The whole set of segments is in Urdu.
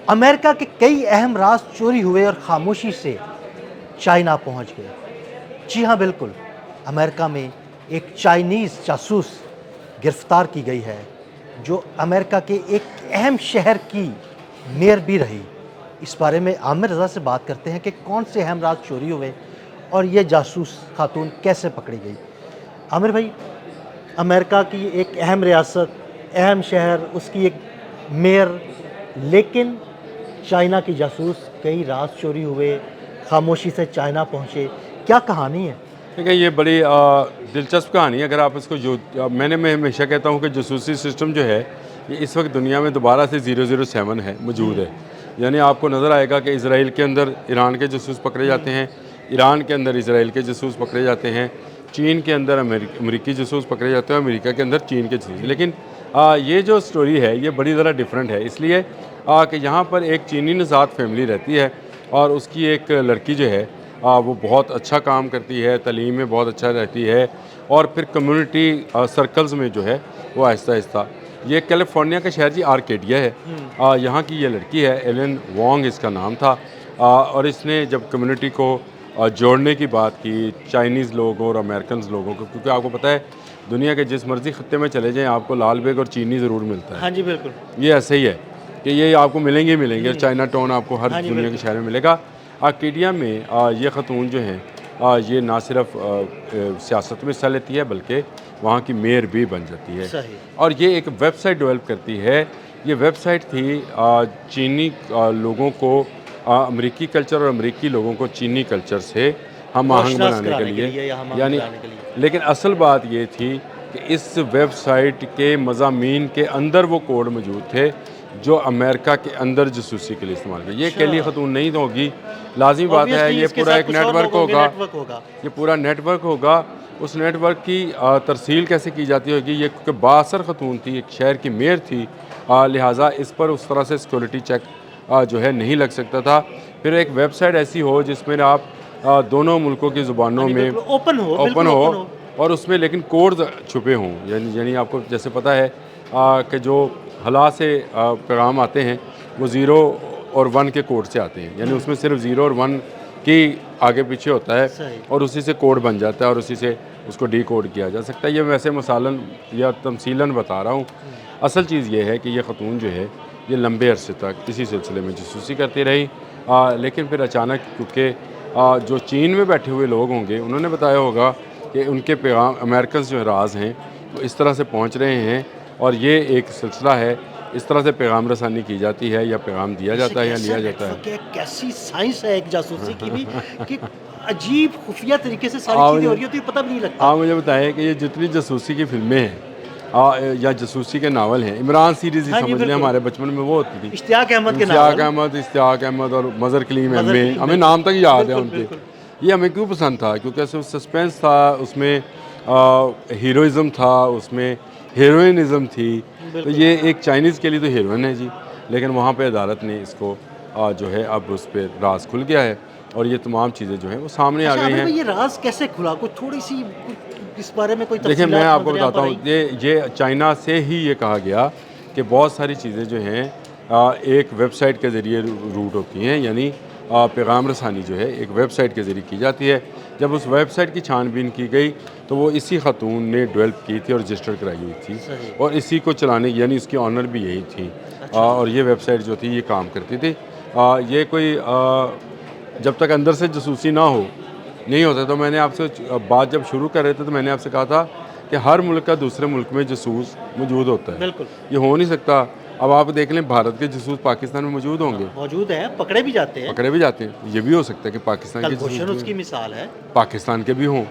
امریکہ کے کئی اہم راز چوری ہوئے اور خاموشی سے چائنا پہنچ گئے۔ جی ہاں بالکل، امریکہ میں ایک چائنیز جاسوس گرفتار کی گئی ہے جو امریکہ کے ایک اہم شہر کی میئر بھی رہی۔ اس بارے میں عامر رضا سے بات کرتے ہیں کہ کون سے اہم راز چوری ہوئے اور یہ جاسوس خاتون کیسے پکڑی گئی۔ عامر بھائی، امریکہ کی ایک اہم ریاست، اہم شہر، اس کی ایک میئر، لیکن چائنا کی جاسوس، کئی راز چوری ہوئے، خاموشی سے چائنا پہنچے، کیا کہانی ہے؟ دیکھیں یہ بڑی دلچسپ کہانی ہے۔ اگر آپ اس کو میں ہمیشہ کہتا ہوں کہ جاسوسی سسٹم جو ہے یہ اس وقت دنیا میں دوبارہ سے 007 ہے، موجود ہے۔ یعنی آپ کو نظر آئے گا کہ اسرائیل کے اندر ایران کے جاسوس پکڑے جاتے ہیں، ایران کے اندر اسرائیل کے جاسوس پکڑے جاتے ہیں، چین کے اندر امریکی جاسوس پکڑے جاتے ہیں، امریکہ کے اندر چین کے جاسوس۔ لیکن یہ جو سٹوری ہے یہ بڑی ذرا ڈیفرنٹ ہے، اس لیے کہ یہاں پر ایک چینی نژاد فیملی رہتی ہے اور اس کی ایک لڑکی جو ہے وہ بہت اچھا کام کرتی ہے، تعلیم میں بہت اچھا رہتی ہے، اور پھر کمیونٹی سرکلز میں جو ہے وہ آہستہ آہستہ، یہ کیلیفورنیا کا شہر جی آرکیڈیا ہے، یہاں کی یہ لڑکی ہے، ایلن وانگ اس کا نام تھا، اور اس نے جب کمیونٹی کو جوڑنے کی بات کی چائنیز لوگوں اور امریکنز لوگوں کو، کیونکہ آپ کو پتہ ہے دنیا کے جس مرضی خطے میں چلے جائیں آپ کو لال بیگ اور چینی ضرور ملتا ہے۔ ہاں جی بالکل، یہ ایسے ہی ہے کہ یہ آپ کو ملیں گے، چائنا ٹاؤن آپ کو ہر دنیا کے شہر میں ملے گا۔ آرکیڈیا میں یہ خاتون جو ہیں یہ نہ صرف سیاست میں حصہ لیتی ہے بلکہ وہاں کی میئر بھی بن جاتی ہے، صحیح، اور یہ ایک ویب سائٹ ڈیولپ کرتی ہے۔ یہ ویب سائٹ تھی چینی لوگوں کو امریکی کلچر اور امریکی لوگوں کو چینی کلچر سے ہم آہنگ روشناس بنانے کے کرانے کے لیے، لیے یا ہم آہنگ یعنی کرانے کے لیے۔ لیکن اصل بات یہ تھی کہ اس ویب سائٹ کے مضامین کے اندر وہ کوڈ موجود تھے جو امریکہ کے اندر جاسوسی کے لیے استعمال کیا۔ یہ اکیلی خاتون نہیں ہوگی، لازمی بات ہے، یہ پورا ایک نیٹ ورک ہوگا، یہ پورا نیٹ ورک ہوگا۔ اس نیٹ ورک کی ترسیل کیسے کی جاتی ہوگی، یہ کیونکہ بااثر خاتون تھی، ایک شہر کی میئر تھی، لہٰذا اس پر اس طرح سے سیکورٹی چیک جو ہے نہیں لگ سکتا تھا۔ پھر ایک ویب سائٹ ایسی ہو جس میں آپ دونوں ملکوں کی زبانوں میں اوپن ہو اور اس میں لیکن کوڈز چھپے ہوں، یعنی آپ کو جیسے پتہ ہے کہ جو ہلا سے پیغام آتے ہیں وہ 0 اور 1 کے کوڈ سے آتے ہیں، یعنی اس میں صرف 0 اور 1 کی آگے پیچھے ہوتا ہے اور اسی سے کوڈ بن جاتا ہے اور اسی سے اس کو ڈی کوڈ کیا جا سکتا ہے۔ یہ ویسے مثالاً یا تمثیلاً بتا رہا ہوں، اصل چیز یہ ہے کہ یہ خاتون جو ہے یہ لمبے عرصے تک اسی سلسلے میں جاسوسی کرتی رہی، لیکن پھر اچانک کیونکہ جو چین میں بیٹھے ہوئے لوگ ہوں گے انہوں نے بتایا ہوگا کہ ان کے پیغام امریکنز جو راز ہیں وہ اس طرح سے پہنچ رہے ہیں، اور یہ ایک سلسلہ ہے، اس طرح سے پیغام رسانی کی جاتی ہے یا پیغام دیا جاتا ہے یا لیا جاتا ہے۔ کیسی سائنس ہے ایک جاسوسی کی بھی کہ عجیب خفیہ طریقے سے ساری چیزیں ہو رہی ہوتی ہیں، پتہ بھی نہیں لگتا۔ آپ مجھے بتائیں کہ یہ جتنی جاسوسی کی فلمیں ہیں یا جاسوسی کے ناول ہیں، عمران سیریز ہی سمجھ لیں، ہمارے بچپن میں وہ ہوتی تھی، اشتیاق احمد کے اشتیاق احمد اور مظہر کلیم ایم اے، ہمیں نام تک یاد ہے ان کے۔ یہ ہمیں کیوں پسند تھا؟ کیونکہ اس میں سسپینس تھا، اس میں ہیروئزم تھا، اس میں ہیروئنزم تھی۔ تو یہ ایک چائنیز کے لیے تو ہیروئن ہے جی، لیکن وہاں پہ عدالت نے اس کو جو ہے اب اس پہ راز کھل گیا ہے اور یہ تمام چیزیں جو ہیں وہ سامنے آ گئی ہیں۔ یہ راز کیسے کھلا؟ کوئی تھوڑی سی اس بارے میں کوئی دیکھیں میں آپ کو بتاتا ہوں، یہ چائنا سے ہی یہ کہا گیا کہ بہت ساری چیزیں جو ہیں ایک ویب سائٹ کے ذریعے روٹ ہوتی ہیں، یعنی پیغام رسانی جو ہے ایک ویب سائٹ کے ذریعے کی جاتی ہے۔ جب اس ویب سائٹ کی چھان بین کی گئی تو وہ اسی خاتون نے ڈیولپ کی تھی اور رجسٹر کرائی ہوئی تھی، اور اسی کو چلانے، یعنی اس کی آنر بھی یہی تھی، اور یہ ویب سائٹ جو تھی یہ کام کرتی تھی۔ یہ کوئی جب تک اندر سے جاسوسی نہ ہو نہیں ہوتا، تو میں نے آپ سے بات جب شروع کر رہے تھے تو میں نے آپ سے کہا تھا کہ ہر ملک کا دوسرے ملک میں جاسوس موجود ہوتا ہے، یہ ہو نہیں سکتا۔ اب آپ دیکھ لیں بھارت کے جاسوس پاکستان میں موجود ہوں گے، موجود ہیں، پکڑے بھی جاتے ہیں، یہ بھی ہو سکتا ہے کہ پاکستان کے جاسوس اس کی مثال ہے، پاکستان کے بھی ہوں،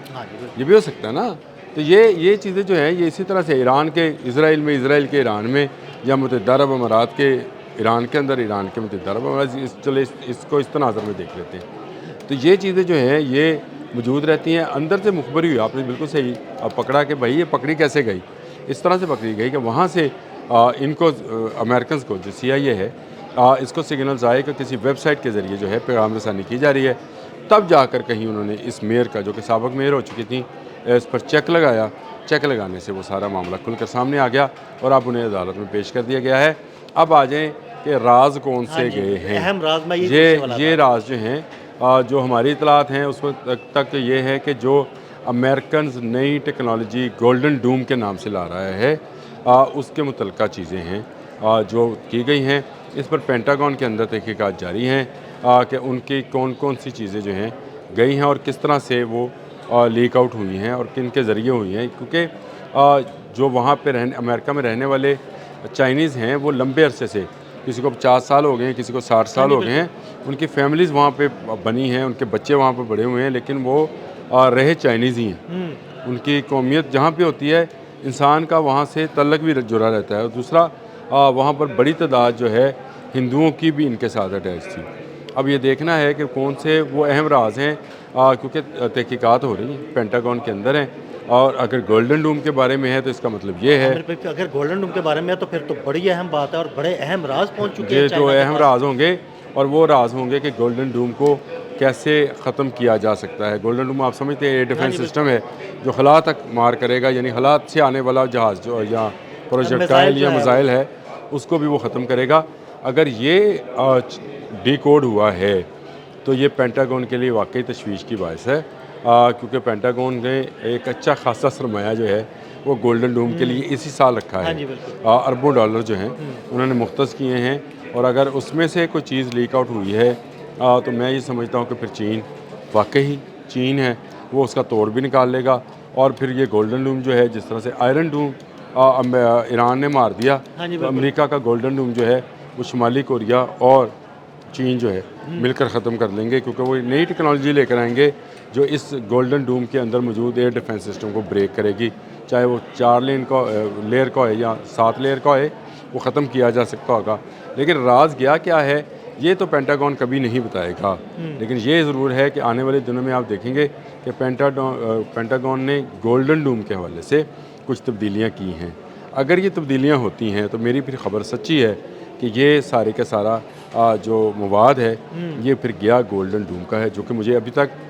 یہ بھی ہو سکتا ہے نا۔ تو یہ چیزیں جو ہیں یہ اسی طرح سے ایران کے اسرائیل میں، اسرائیل کے ایران میں، یا متحدہ عرب امارات کے ایران کے اندر، ایران کے متحدہ عرب امارات، چلے اس کو اس تناظر میں دیکھ لیتے ہیں۔ تو یہ چیزیں جو ہیں یہ موجود رہتی ہیں، اندر سے مخبری ہوئی، آپ نے بالکل صحیح پکڑا کہ بھائی یہ پکڑی کیسے گئی، اس طرح سے پکڑی گئی کہ وہاں سے ان کو امریکنز کو جو CIA ہے اس کو سگنلز آئے کہ کسی ویب سائٹ کے ذریعے جو ہے پیغام رسانی کی جا رہی ہے، تب جا کر کہیں انہوں نے اس میئر کا، جو کہ سابق میئر ہو چکی تھیں، اس پر چیک لگایا، چیک لگانے سے وہ سارا معاملہ کھل کر سامنے آ گیا اور اب انہیں عدالت میں پیش کر دیا گیا ہے۔ اب آ جائیں کہ راز کون سے جی، گئے ہیں. اہم راز میں یہ پوچھنے والا یہ راز جو ہیں جو ہماری اطلاعات ہیں اس وقت تک یہ ہے کہ جو امریکنز نئی ٹیکنالوجی گولڈن ڈوم کے نام سے لا رہا ہے اس کے متعلقہ چیزیں ہیں جو کی گئی ہیں. اس پر پینٹاگون کے اندر تحقیقات جاری ہیں کہ ان کی کون کون سی چیزیں جو ہیں گئی ہیں اور کس طرح سے وہ لیک آؤٹ ہوئی ہیں اور کن کے ذریعے ہوئی ہیں. کیونکہ جو وہاں پہ امریکہ میں رہنے والے چائنیز ہیں وہ لمبے عرصے سے، کسی کو 50 سال ہو گئے ہیں، کسی کو 60 سال ہو گئے ہیں، ان کی فیملیز وہاں پہ بنی ہیں، ان کے بچے وہاں پہ بڑے ہوئے ہیں، لیکن وہ رہے چائنیز ہی ہیں. ان کی قومیت جہاں پہ ہوتی ہے انسان کا وہاں سے تعلق بھی جڑا رہتا ہے. اور دوسرا وہاں پر بڑی تعداد جو ہے ہندوؤں کی بھی ان کے ساتھ اٹیچ تھی. اب یہ دیکھنا ہے کہ کون سے وہ اہم راز ہیں کیونکہ تحقیقات ہو رہی ہیں پینٹاگون کے اندر ہیں. اور اگر گولڈن ڈوم کے بارے میں ہے تو اس کا مطلب یہ ہے اگر گولڈن ڈوم کے بارے میں ہے تو پھر تو بڑی اہم بات ہے اور بڑے اہم راز پہنچ چکے ہیں یہ تو چائنا کے اہم پاس. راز ہوں گے اور وہ راز ہوں گے کہ گولڈن ڈوم کو کیسے ختم کیا جا سکتا ہے. گولڈن ڈوم آپ سمجھتے ہیں ایئر ڈیفینس سسٹم ہے جو خلا تک مار کرے گا، یعنی خلا سے آنے والا جہاز جو یا پروجیکٹائل یا میزائل ہے اس کو بھی وہ ختم کرے گا. اگر یہ ڈی کوڈ ہوا ہے تو یہ پینٹاگون کے لیے واقعی تشویش کی باعث ہے کیونکہ پینٹاگون نے ایک اچھا خاصا سرمایہ جو ہے وہ گولڈن ڈوم کے لیے اسی سال رکھا ہے. اربوں ڈالر جو ہیں انہوں نے مختص کیے ہیں. اور اگر اس میں سے کوئی چیز لیک آؤٹ ہوئی ہے تو میں یہ سمجھتا ہوں کہ پھر چین واقعی چین ہے وہ اس کا توڑ بھی نکال لے گا. اور پھر یہ گولڈن ڈوم جو ہے جس طرح سے آئرن ڈوم ایران نے مار دیا تو امریکہ کا گولڈن ڈوم جو ہے وہ شمالی کوریا اور چین جو ہے مل کر ختم کر لیں گے کیونکہ وہ نئی ٹیکنالوجی لے کر آئیں گے جو اس گولڈن ڈوم کے اندر موجود ایئر ڈیفینس سسٹم کو بریک کرے گی. چاہے وہ 4 لیئر کا ہے یا 7 لیئر کا ہے وہ ختم کیا جا سکتا ہوگا. لیکن راز کیا ہے یہ تو پینٹاگون کبھی نہیں بتائے گا. لیکن یہ ضرور ہے کہ آنے والے دنوں میں آپ دیکھیں گے کہ پینٹاگون نے گولڈن ڈوم کے حوالے سے کچھ تبدیلیاں کی ہیں. اگر یہ تبدیلیاں ہوتی ہیں تو میری پھر خبر سچی ہے کہ یہ سارے کا سارا جو مواد ہے یہ پھر گیا گولڈن ڈوم کا ہے، جو کہ مجھے ابھی تک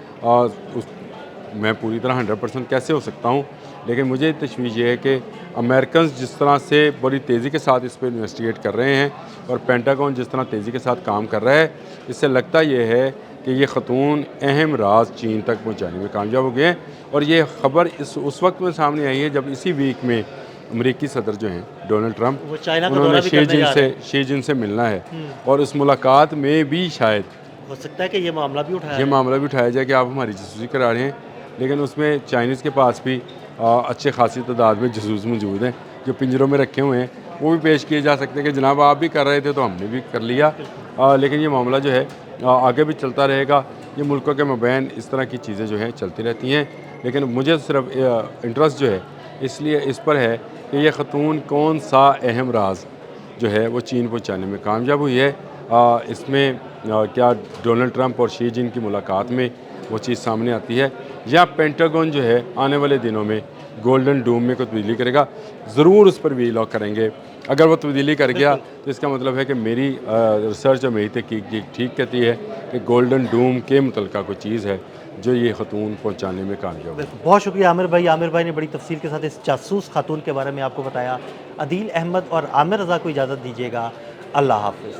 میں پوری طرح 100% کیسے ہو سکتا ہوں. لیکن مجھے تشویش یہ ہے کہ امریکنز جس طرح سے بڑی تیزی کے ساتھ اس پہ انویسٹیگیٹ کر رہے ہیں اور پینٹاگون جس طرح تیزی کے ساتھ کام کر رہا ہے اس سے لگتا یہ ہے کہ یہ خاتون اہم راز چین تک پہنچانے میں کامیاب ہو گئے ہیں. اور یہ خبر اس وقت میں سامنے آئی ہے جب اسی ویک میں امریکی صدر جو ہیں ڈونلڈ ٹرمپ انہوں نے شی جن سے ملنا ہے اور اس ملاقات میں بھی شاید ہو سکتا ہے کہ یہ معاملہ بھی اٹھایا جائے کہ آپ ہماری جاسوسی کرا رہے ہیں. لیکن اس میں چائنیز کے پاس بھی اچھے خاصی تعداد میں جاسوس موجود ہیں جو پنجروں میں رکھے ہوئے ہیں. وہ بھی پیش کیے جا سکتے ہیں کہ جناب آپ بھی کر رہے تھے تو ہم نے بھی کر لیا. لیکن یہ معاملہ جو ہے آگے بھی چلتا رہے گا. یہ ملکوں کے مابین اس طرح کی چیزیں جو ہیں چلتی رہتی ہیں. لیکن مجھے صرف انٹرسٹ جو ہے اس لیے اس پر ہے کہ یہ خاتون کون سا اہم راز جو ہے وہ چین پہنچانے میں کامیاب ہوئی ہے. اس میں کیا ڈونلڈ ٹرمپ اور شی جن کی ملاقات میں وہ چیز سامنے آتی ہے یا پینٹاگون جو ہے آنے والے دنوں میں گولڈن ڈوم میں کوئی تبدیلی کرے گا. ضرور اس پر وی لاگ کریں گے. اگر وہ تبدیلی کر گیا تو اس کا مطلب ہے کہ میری ریسرچ اور میری تحقیق ٹھیک کہتی ہے کہ گولڈن ڈوم کے متعلقہ کوئی چیز ہے جو یہ خاتون پہنچانے میں کامیاب ہے. بہت شکریہ عامر بھائی. عامر بھائی نے بڑی تفصیل کے ساتھ اس جاسوس خاتون کے بارے میں آپ کو بتایا. عدیل احمد اور عامر رضا کو اجازت دیجیے گا. اللہ حافظ.